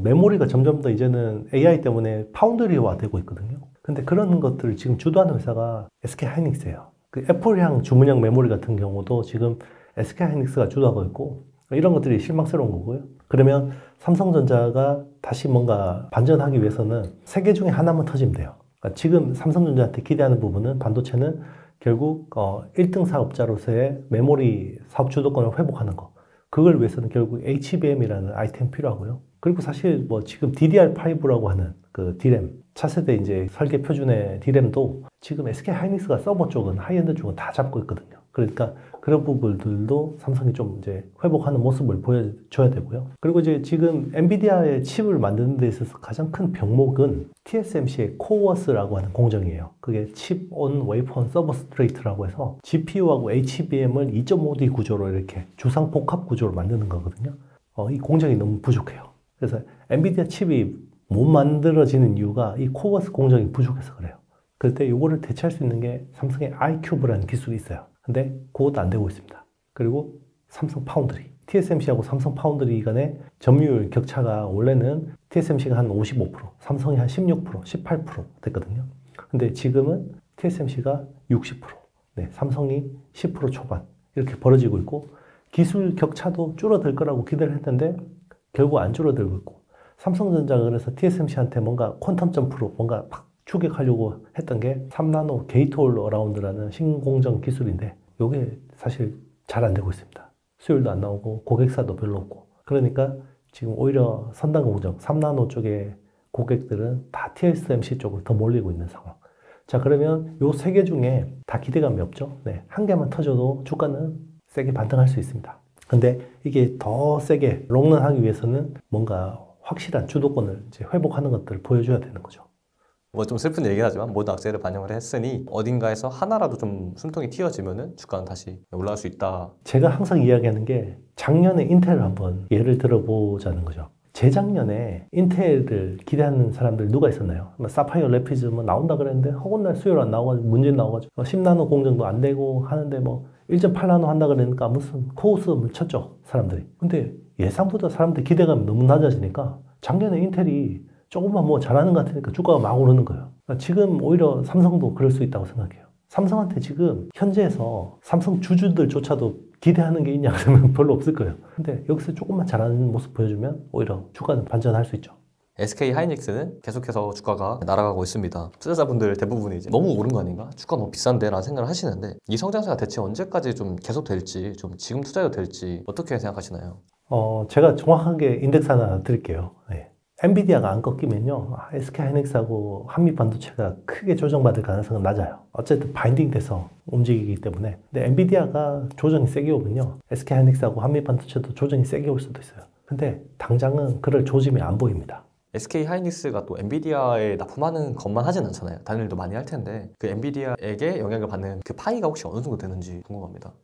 메모리가 점점 더 이제는 AI 때문에 파운드리화 되고 있거든요. 근데 그런 것들을 지금 주도하는 회사가 SK하이닉스예요. 그 애플향 주문형 메모리 같은 경우도 지금 SK하이닉스가 주도하고 있고, 이런 것들이 실망스러운 거고요. 그러면 삼성전자가 다시 뭔가 반전하기 위해서는 세 개 중에 하나만 터지면 돼요. 그러니까 지금 삼성전자한테 기대하는 부분은 반도체는 결국 1등 사업자로서의 메모리 사업 주도권을 회복하는 거. 그걸 위해서는 결국 HBM이라는 아이템이 필요하고요. 그리고 사실 뭐 지금 DDR5라고 하는 그 D램, 차세대 이제 설계 표준의 D램도 지금 SK하이닉스가 서버 쪽은 하이엔드 쪽은 다 잡고 있거든요. 그러니까 그런 부분들도 삼성이 좀 이제 회복하는 모습을 보여줘야 되고요. 그리고 이제 지금 엔비디아의 칩을 만드는 데 있어서 가장 큰 병목은 TSMC의 코어스라고 하는 공정이에요. 그게 칩 온 웨이퍼 온 서브스트레이트라고 해서 GPU하고 HBM을 2.5D 구조로 이렇게 주상 복합 구조로 만드는 거거든요. 이 공정이 너무 부족해요. 그래서 엔비디아 칩이 못 만들어지는 이유가 이 코어스 공정이 부족해서 그래요. 그럴 때 이거를 대체할 수 있는 게 삼성의 iCube라는 기술이 있어요. 근데 그것도 안 되고 있습니다. 그리고 삼성 파운드리, TSMC하고 삼성 파운드리 간의 점유율 격차가 원래는 TSMC가 한 55%, 삼성이 한 16%, 18% 됐거든요. 근데 지금은 TSMC가 60%, 네, 삼성이 10% 초반 이렇게 벌어지고 있고, 기술 격차도 줄어들 거라고 기대를 했는데 결국 안 줄어들고 있고, 삼성전자가 그래서 TSMC한테 뭔가 퀀텀 점프로 뭔가 팍 추격하려고 했던 게 3나노 게이트 올 어라운드라는 신공정 기술인데 이게 사실 잘 안 되고 있습니다. 수율도 안 나오고 고객사도 별로 없고, 그러니까 지금 오히려 선단 공정 3나노 쪽의 고객들은 다 TSMC 쪽으로 더 몰리고 있는 상황. 자, 그러면 요 세 개 중에 다 기대감이 없죠. 네, 한 개만 터져도 주가는 세게 반등할 수 있습니다. 근데 이게 더 세게 롱런 하기 위해서는 뭔가 확실한 주도권을 이제 회복하는 것들을 보여줘야 되는 거죠. 뭐 좀 슬픈 얘기긴 하지만 모든 악재를 반영을 했으니 어딘가에서 하나라도 좀 숨통이 튀어지면은 주가는 다시 올라갈 수 있다. 제가 항상 이야기하는 게 작년에 인텔을 한번 예를 들어보자는 거죠. 재작년에 인텔을 기대하는 사람들 누가 있었나요? 사파이어 래피즈 뭐 나온다 그랬는데 허군날 수율 안 나와가지고 문제 나와가지고 10나노 공정도 안 되고 하는데 뭐 1.8나노 한다 그러니까 무슨 코웃음을 쳤죠, 사람들이. 근데 예상보다 사람들 기대감이 너무 낮아지니까 작년에 인텔이 조금만 뭐 잘하는 것 같으니까 주가가 막 오르는 거예요. 그러니까 지금 오히려 삼성도 그럴 수 있다고 생각해요. 삼성한테 지금 현재에서 삼성 주주들조차도 기대하는 게 있냐 그러면 별로 없을 거예요. 근데 여기서 조금만 잘하는 모습 보여주면 오히려 주가는 반전할 수 있죠. SK 하이닉스는 계속해서 주가가 날아가고 있습니다. 투자자분들 대부분이 이제 너무 오른 거 아닌가? 주가 너무 비싼데? 라는 생각을 하시는데 이 성장세가 대체 언제까지 좀 계속될지, 좀 지금 투자해도 될지 어떻게 생각하시나요? 제가 정확하게 인덱스 하나 드릴게요. 네. 엔비디아가 안 꺾이면요, SK하이닉스하고 한미반도체가 크게 조정받을 가능성은 낮아요. 어쨌든 바인딩 돼서 움직이기 때문에. 근데 엔비디아가 조정이 세게 오면요, SK하이닉스하고 한미반도체도 조정이 세게 올 수도 있어요. 근데 당장은 그럴 조짐이 안 보입니다. SK 하이닉스가 또 엔비디아에 납품하는 것만 하진 않잖아요. 다른 일도 많이 할 텐데 그 엔비디아에게 영향을 받는 그 파이가 혹시 어느 정도 되는지 궁금합니다.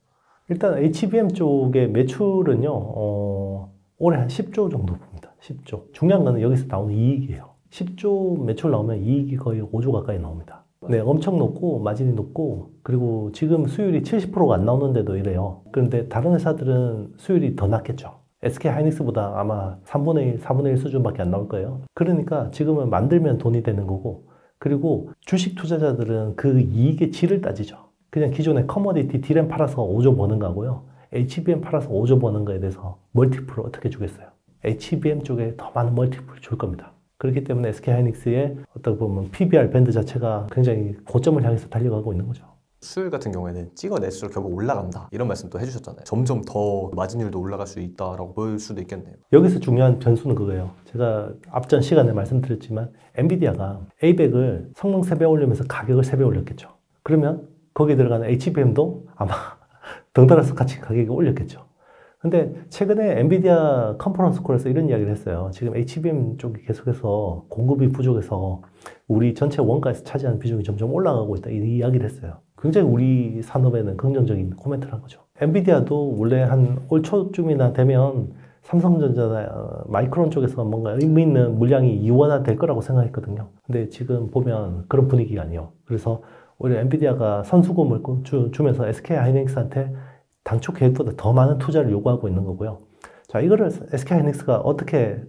일단 HBM 쪽의 매출은요, 올해 한 10조 정도 봅니다. 10조. 중요한 거는 여기서 나오는 이익이에요. 10조 매출 나오면 이익이 거의 5조 가까이 나옵니다. 네, 엄청 높고 마진이 높고, 그리고 지금 수율이 70%가 안 나오는데도 이래요. 그런데 다른 회사들은 수율이 더 낮겠죠. SK하이닉스보다 아마 3분의 1, 4분의 1 수준밖에 안 나올 거예요. 그러니까 지금은 만들면 돈이 되는 거고, 그리고 주식 투자자들은 그 이익의 질을 따지죠. 그냥 기존에 커머디티 D램 팔아서 5조 버는 거고요, HBM 팔아서 5조 버는 거에 대해서 멀티플을 어떻게 주겠어요? HBM 쪽에 더 많은 멀티플을 줄 겁니다. 그렇기 때문에 SK하이닉스의 어떻게 보면 PBR 밴드 자체가 굉장히 고점을 향해서 달려가고 있는 거죠. 수율 같은 경우에는 찍어낼수록 결국 올라간다 이런 말씀도 해주셨잖아요. 점점 더 마진율도 올라갈 수 있다라고 보일 수도 있겠네요. 여기서 중요한 변수는 그거예요. 제가 앞전 시간에 말씀드렸지만 엔비디아가 A100을 성능 3배 올리면서 가격을 3배 올렸겠죠. 그러면 거기에 들어가는 HBM도 아마 덩달아서 같이 가격이 올렸겠죠. 근데 최근에 엔비디아 컨퍼런스 콜에서 이런 이야기를 했어요. 지금 HBM 쪽이 계속해서 공급이 부족해서 우리 전체 원가에서 차지하는 비중이 점점 올라가고 있다, 이 이야기를 했어요. 굉장히 우리 산업에는 긍정적인 코멘트를 한 거죠. 엔비디아도 원래 한 올 초쯤이나 되면 삼성전자나 마이크론 쪽에서 뭔가 의미 있는 물량이 이원화 될 거라고 생각했거든요. 근데 지금 보면 그런 분위기가 아니에요. 그래서 오히려 엔비디아가 선수금을 주면서 SK 하이닉스한테 당초 계획보다 더 많은 투자를 요구하고 있는 거고요. 자, 이거를 SK 하이닉스가 어떻게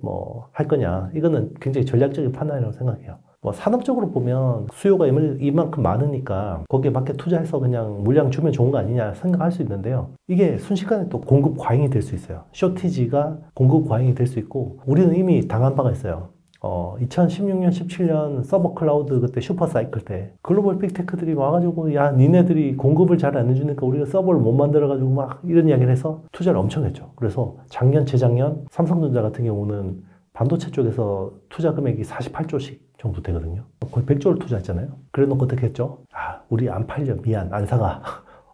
할 거냐. 이거는 굉장히 전략적인 판단이라고 생각해요. 산업적으로 보면 수요가 이만큼 많으니까 거기에 맞게 투자해서 그냥 물량 주면 좋은 거 아니냐 생각할 수 있는데요. 이게 순식간에 또 공급 과잉이 될 수 있어요. 쇼티지가 공급 과잉이 될 수 있고, 우리는 이미 당한 바가 있어요. 2016년, 17년 서버 클라우드 그때 슈퍼 사이클 때 글로벌 빅테크들이 와가지고 야, 니네들이 공급을 잘 안 해주니까 우리가 서버를 못 만들어가지고 막 이런 이야기를 해서 투자를 엄청 했죠. 그래서 작년, 재작년 삼성전자 같은 경우는 반도체 쪽에서 투자 금액이 48조씩 정도 되거든요. 거의 100조를 투자했잖아요. 그래 놓고 어떻게 했죠? 우리 안 팔려. 미안. 안 사가.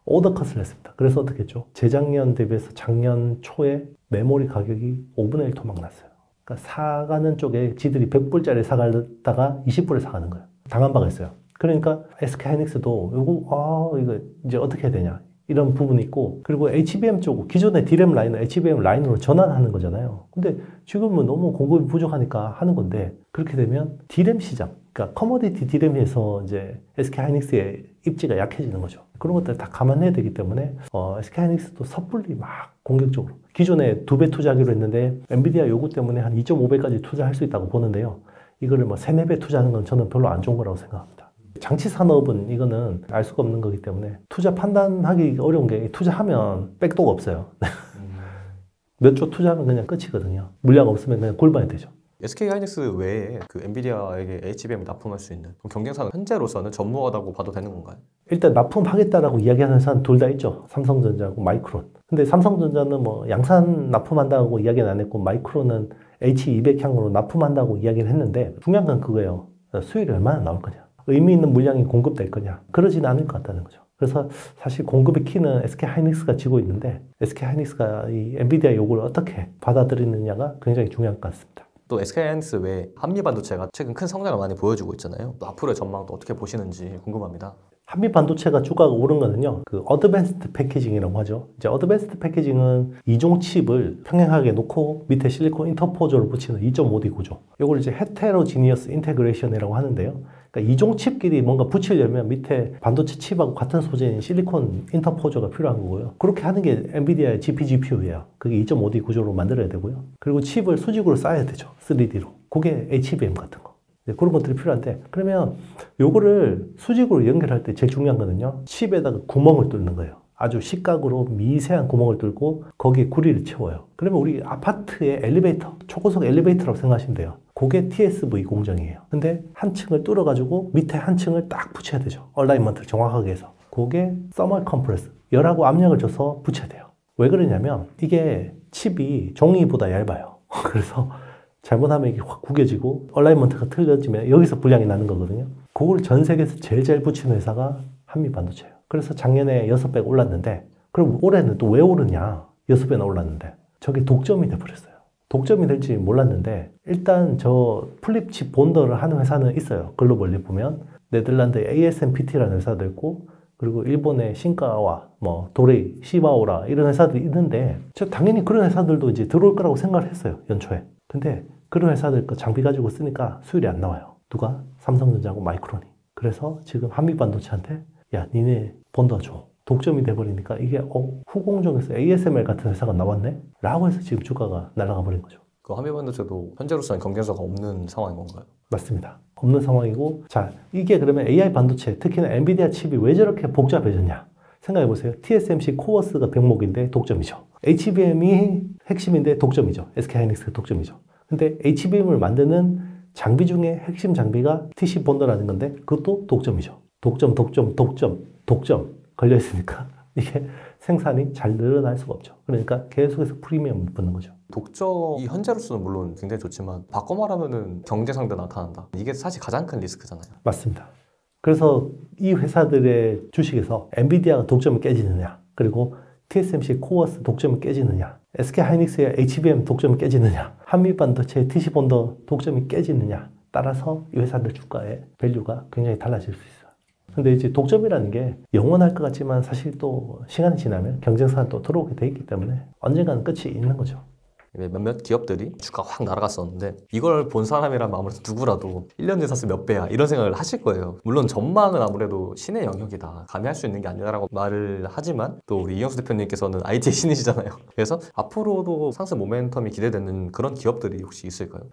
오더컷을 했습니다. 그래서 어떻게 했죠? 재작년 대비해서 작년 초에 메모리 가격이 5분의 1 토막 났어요. 그러니까 사가는 쪽에 지들이 100불짜리 사가다가 20불에 사가는 거예요. 당한 바가 있어요. 그러니까 SK 하이닉스도 이거 이제 어떻게 해야 되냐. 이런 부분이 있고, 그리고 HBM 쪽, 기존의 D램 라인을 HBM 라인으로 전환하는 거잖아요. 근데 지금은 너무 공급이 부족하니까 하는 건데, 그렇게 되면 D램 시장, 그러니까 커머디티 D램에서 이제 SK 하이닉스의 입지가 약해지는 거죠. 그런 것들 다 감안해야 되기 때문에 SK 하이닉스도 섣불리 막 공격적으로, 기존에 2배 투자하기로 했는데 엔비디아 요구 때문에 한 2.5배까지 투자할 수 있다고 보는데요. 이거를 3, 4배 투자하는 건 저는 별로 안 좋은 거라고 생각합니다. 장치 산업은 이거는 알 수가 없는 거기 때문에 투자 판단하기 어려운 게, 투자하면 백도가 없어요. 몇 조 투자하면 그냥 끝이거든요. 물량 없으면 그냥 골반이 되죠. SK 하이닉스 외에 그 엔비디아에게 HBM을 납품할 수 있는 경쟁사는 현재로서는 전무하다고 봐도 되는 건가요? 일단 납품하겠다라고 이야기하는 회사는 둘 다 있죠. 삼성전자하고 마이크론. 근데 삼성전자는 양산 납품한다고 이야기는 안 했고, 마이크론은 H200향으로 납품한다고 이야기를 했는데, 중요한 건 그거예요. 수율이 얼마나 나올 거냐. 의미 있는 물량이 공급될 거냐. 그러지는 않을 것 같다는 거죠. 그래서 사실 공급의 키는 SK 하이닉스가 지고 있는데, SK 하이닉스가 이 엔비디아 요구를 어떻게 받아들이느냐가 굉장히 중요할 것 같습니다. 또 SK 하이닉스 외에 한미반도체가 최근 큰 성장을 많이 보여주고 있잖아요. 또 앞으로의 전망도 어떻게 보시는지 궁금합니다. 한미반도체가 주가가 오른 거는요, 그 어드밴스드 패키징이라고 하죠. 이제 어드밴스드 패키징은 이종 칩을 평행하게 놓고 밑에 실리콘 인터포저를 붙이는 2.5D 구조. 이걸 이제 헤테로지니어스 인테그레이션이라고 하는데요. 그러니까 이종 칩끼리 뭔가 붙이려면 밑에 반도체 칩하고 같은 소재인 실리콘 인터포저가 필요한 거고요. 그렇게 하는 게 엔비디아의 GPGPU예요. 그게 2.5D 구조로 만들어야 되고요. 그리고 칩을 수직으로 쌓아야 되죠. 3D로. 그게 HBM 같은 거. 그런 것들이 필요한데, 그러면 요거를 수직으로 연결할 때 제일 중요한 거는요, 칩에다가 구멍을 뚫는 거예요. 아주 식각으로 미세한 구멍을 뚫고 거기에 구리를 채워요. 그러면 우리 아파트의 엘리베이터, 초고속 엘리베이터라고 생각하시면 돼요. 그게 TSV 공정이에요. 근데 한 층을 뚫어가지고 밑에 한 층을 딱 붙여야 되죠. 얼라이먼트를 정확하게 해서. 그게 서멀 컴프레스, 열하고 압력을 줘서 붙여야 돼요. 왜 그러냐면 이게 칩이 종이보다 얇아요. 그래서 잘못하면 이게 확 구겨지고 얼라이먼트가 틀려지면 여기서 불량이 나는 거거든요. 그걸 전 세계에서 제일 잘 붙이는 회사가 한미반도체예요. 그래서 작년에 6배가 올랐는데, 그럼 올해는 또 왜 오르냐? 6배나 올랐는데 저게 독점이 돼버렸어요. 독점이 될지 몰랐는데, 일단 저 플립칩 본더를 하는 회사는 있어요. 글로벌리 보면 네덜란드의 ASMPT라는 회사도 있고, 그리고 일본의 신카와 도레이, 시바오라 이런 회사들이 있는데, 저 당연히 그런 회사들도 이제 들어올 거라고 생각을 했어요, 연초에. 근데 그런 회사들 거 장비 가지고 쓰니까 수율이 안 나와요. 누가? 삼성전자하고 마이크론이. 그래서 지금 한미반도체한테 야, 니네 본더 줘. 독점이 돼버리니까 이게 후공정에서 ASML 같은 회사가 나왔네? 라고 해서 지금 주가가 날아가 버린 거죠. 그 한미반도체도 현재로서는 경쟁사가 없는 상황인 건가요? 맞습니다. 없는 상황이고, 자, 이게 그러면 AI 반도체, 특히나 엔비디아 칩이 왜 저렇게 복잡해졌냐? 생각해보세요. TSMC 코어스가 병목인데 독점이죠. HBM이 핵심인데 독점이죠. SK 하이닉스가 독점이죠. 근데 HBM을 만드는 장비 중에 핵심 장비가 TC 본더라는 건데 그것도 독점이죠. 독점 걸려있으니까 이게 생산이 잘 늘어날 수가 없죠. 그러니까 계속해서 프리미엄을 붙는 거죠. 독점이 현재로서는 물론 굉장히 좋지만 바꿔 말하면은 경제 상대 나타난다. 이게 사실 가장 큰 리스크잖아요. 맞습니다. 그래서 이 회사들의 주식에서 엔비디아가 독점이 깨지느냐, 그리고 TSMC 코어스 독점이 깨지느냐, SK 하이닉스의 HBM 독점이 깨지느냐, 한미반도체의 TC본더 독점이 깨지느냐 따라서 이 회사들 주가의 밸류가 굉장히 달라질 수 있어요. 근데 이제 독점이라는 게 영원할 것 같지만 사실 또 시간이 지나면 경쟁사는 또 들어오게 돼 있기 때문에 언젠가는 끝이 있는 거죠. 몇몇 기업들이 주가가 확 날아갔었는데 이걸 본 사람이라면 아무래도 누구라도 1년 뒤에 샀으면 몇 배야 이런 생각을 하실 거예요. 물론 전망은 아무래도 신의 영역이다. 감히 할 수 있는 게 아니다라고 말을 하지만 또 우리 이영수 대표님께서는 IT의 신이시잖아요. 그래서 앞으로도 상승 모멘텀이 기대되는 그런 기업들이 혹시 있을까요?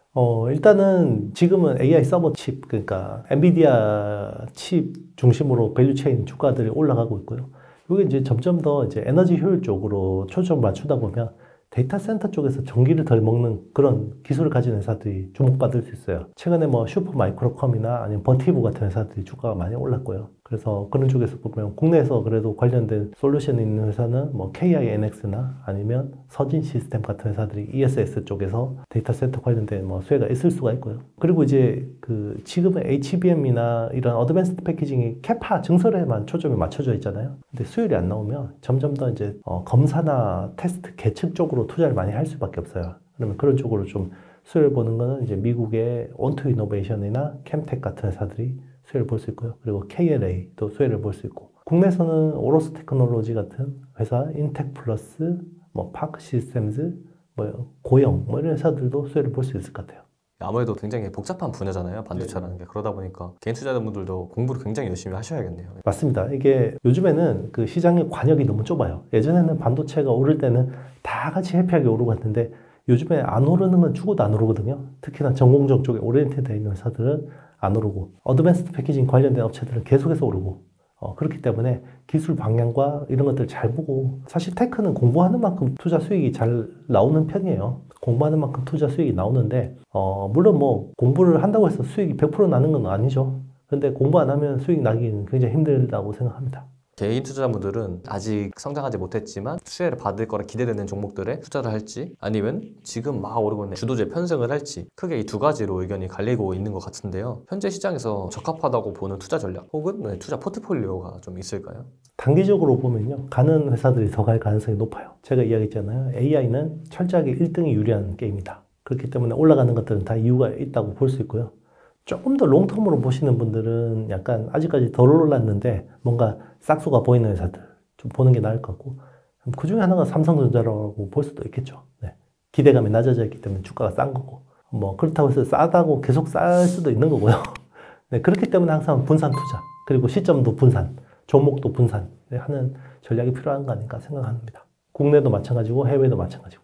일단은 지금은 AI 서버 칩, 그러니까 엔비디아 칩 중심으로 밸류체인 주가들이 올라가고 있고요. 이게 이제 점점 더 이제 에너지 효율 쪽으로 초점을 맞추다 보면 데이터 센터 쪽에서 전기를 덜 먹는 그런 기술을 가진 회사들이 주목받을 수 있어요. 최근에 뭐 슈퍼 마이크로컴이나 아니면 버티브 같은 회사들이 주가가 많이 올랐고요. 그래서 그런 쪽에서 보면 국내에서 그래도 관련된 솔루션이 있는 회사는 뭐 KINX나 아니면 서진 시스템 같은 회사들이 ESS 쪽에서 데이터 센터 관련된 뭐 수혜가 있을 수가 있고요. 그리고 이제 그 지금은 HBM이나 이런 어드밴스드 패키징이 캐파 증설에만 초점이 맞춰져 있잖아요. 근데 수율이 안 나오면 점점 더 이제 검사나 테스트 계측 쪽으로 투자를 많이 할 수밖에 없어요. 그러면 그런 쪽으로 좀 수혜를 보는 거는 이제 미국의 온투 이노베이션이나 캠텍 같은 회사들이 수혜를 볼 수 있고요. 그리고 KLA도 수혜를 볼 수 있고, 국내에서는 오로스 테크놀로지 같은 회사, 인텍 플러스, 뭐 파크 시스템즈, 뭐 고영, 뭐 이런 회사들도 수혜를 볼 수 있을 것 같아요. 아무래도 굉장히 복잡한 분야잖아요. 반도체라는 게. 그러다 보니까 개인 투자자분들도 공부를 굉장히 열심히 하셔야겠네요. 맞습니다. 이게 요즘에는 그 시장의 관역이 너무 좁아요. 예전에는 반도체가 오를 때는 다 같이 해피하게 오르고 갔는데 요즘에 안 오르는 건 죽어도 안 오르거든요. 특히나 전공정 쪽에 오리엔테드 되어 있는 회사들은 안 오르고, 어드밴스드 패키징 관련된 업체들은 계속해서 오르고, 그렇기 때문에 기술 방향과 이런 것들 잘 보고, 사실 테크는 공부하는 만큼 투자 수익이 잘 나오는 편이에요. 공부하는 만큼 투자 수익이 나오는데, 물론 뭐 공부를 한다고 해서 수익이 100% 나는 건 아니죠. 근데 공부 안 하면 수익 나기는 굉장히 힘들다고 생각합니다. 개인 투자자분들은 아직 성장하지 못했지만 수혜를 받을 거라 기대되는 종목들에 투자를 할지, 아니면 지금 막 오르고 있는 주도주에 편승을 할지, 크게 이 두 가지로 의견이 갈리고 있는 것 같은데요. 현재 시장에서 적합하다고 보는 투자 전략 혹은 투자 포트폴리오가 좀 있을까요? 단기적으로 보면요, 가는 회사들이 더 갈 가능성이 높아요. 제가 이야기했잖아요. AI는 철저하게 1등이 유리한 게임이다. 그렇기 때문에 올라가는 것들은 다 이유가 있다고 볼 수 있고요. 조금 더 롱텀으로 보시는 분들은 약간 아직까지 덜 올랐는데 뭔가 싹수가 보이는 회사들 좀 보는 게 나을 것 같고, 그 중에 하나가 삼성전자라고 볼 수도 있겠죠. 네. 기대감이 낮아져 있기 때문에 주가가 싼 거고, 뭐 그렇다고 해서 싸다고 계속 쌀 수도 있는 거고요. 네. 그렇기 때문에 항상 분산 투자, 그리고 시점도 분산, 종목도 분산 하는 전략이 필요한 거 아닌가 생각합니다. 국내도 마찬가지고 해외도 마찬가지고.